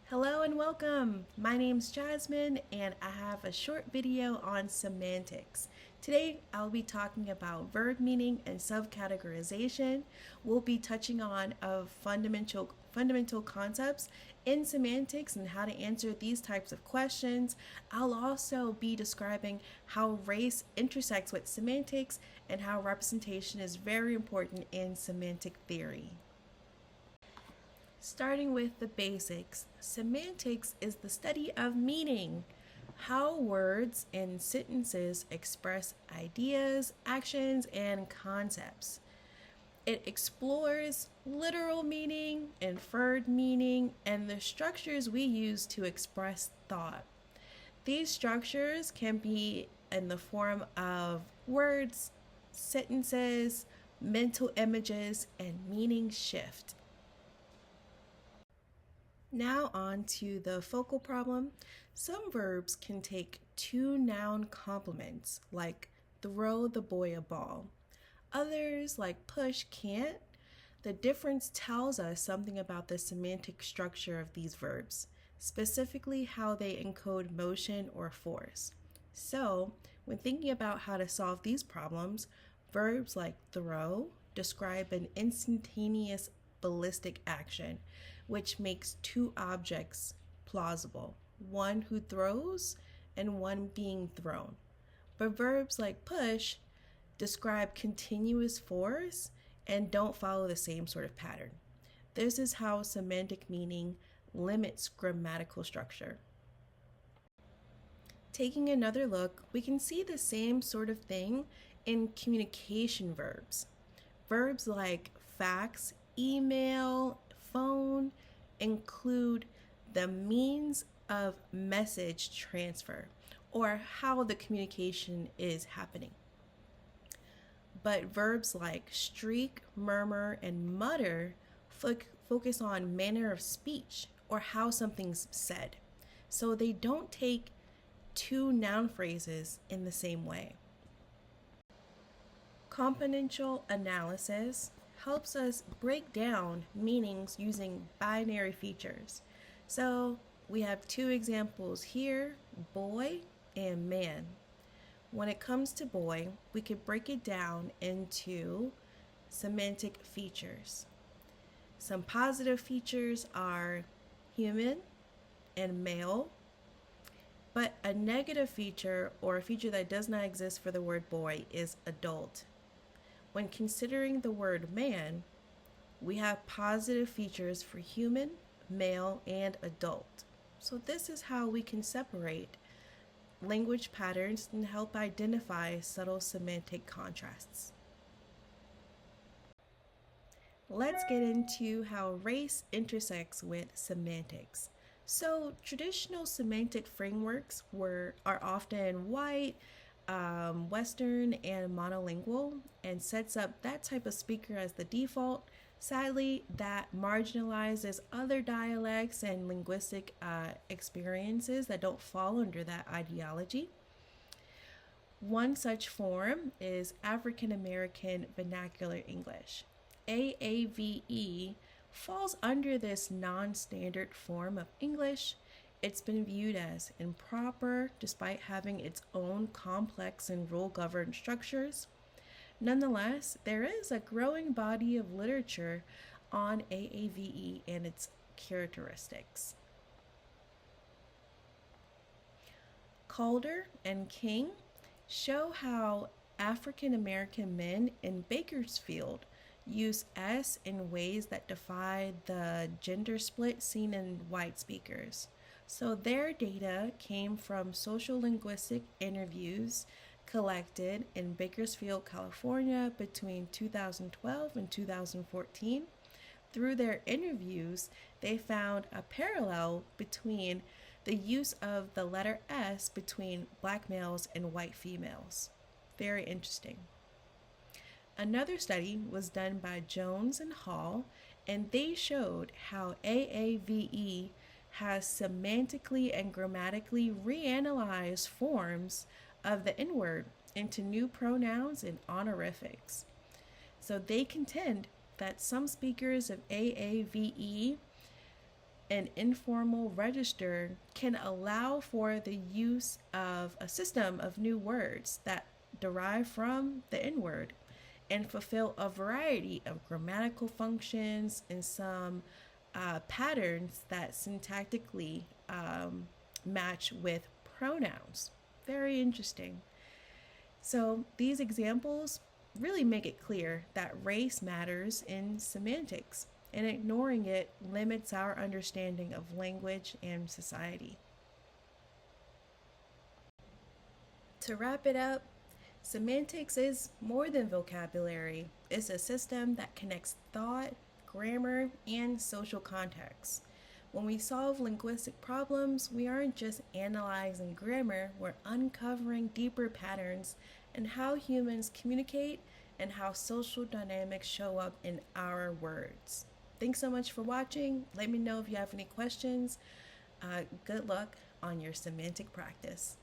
Hello and welcome. My name's Jasmine and I have a short video on semantics. Today I'll be talking about verb meaning and subcategorization. We'll be touching on fundamental concepts in semantics and how to answer these types of questions. I'll also be describing how race intersects with semantics and how representation is very important in semantic theory. Starting with the basics, semantics is the study of meaning, how words and sentences express ideas, actions, and concepts. It explores literal meaning, inferred meaning, and the structures we use to express thought. These structures can be in the form of words, sentences, mental images, and meaning shift. Now on to the focal problem. Some verbs can take two noun complements, like throw the boy a ball. Others, like push, can't. The difference tells us something about the semantic structure of these verbs, specifically how they encode motion or force. So, when thinking about how to solve these problems, verbs like throw describe an instantaneous ballistic action, which makes two objects plausible, one who throws and one being thrown. But verbs like push describe continuous force and don't follow the same sort of pattern. This is how semantic meaning limits grammatical structure. Taking another look, we can see the same sort of thing in communication verbs. Verbs like fax, email, phone include the means of message transfer or how the communication is happening. But verbs like streak, murmur, and mutter focus on manner of speech or how something's said. So they don't take two noun phrases in the same way. Componential analysis helps us break down meanings using binary features. So we have two examples here, boy and man. When it comes to boy, we could break it down into semantic features. Some positive features are human and male, but a negative feature or a feature that does not exist for the word boy is adult. When considering the word man, we have positive features for human, male, and adult. So this is how we can separate language patterns and help identify subtle semantic contrasts. Let's get into how race intersects with semantics. So traditional semantic frameworks are often white, Western, and monolingual, and sets up that type of speaker as the default. Sadly, that marginalizes other dialects and linguistic experiences that don't fall under that ideology. One such form is African American Vernacular English. AAVE falls under this non-standard form of English. It's been viewed as improper despite having its own complex and rule-governed structures. Nonetheless, there is a growing body of literature on AAVE and its characteristics. Calder and King show how African American men in Bakersfield use S in ways that defy the gender split seen in white speakers. So their data came from social linguistic interviews collected in Bakersfield, California between 2012 and 2014. Through their interviews, they found a parallel between the use of the letter S between black males and white females. Very interesting. Another study was done by Jones and Hall, and they showed how AAVE has semantically and grammatically reanalyzed forms of the N-word into new pronouns and honorifics. So they contend that some speakers of AAVE An informal register can allow for the use of a system of new words that derive from the N word and fulfill a variety of grammatical functions and some patterns that syntactically match with pronouns. Very interesting. So, these examples really make it clear that race matters in semantics, and ignoring it limits our understanding of language and society. To wrap it up, semantics is more than vocabulary. It's a system that connects thought, grammar, and social context. When we solve linguistic problems, we aren't just analyzing grammar, we're uncovering deeper patterns in how humans communicate and how social dynamics show up in our words. Thanks so much for watching. Let me know if you have any questions. Good luck on your semantic practice.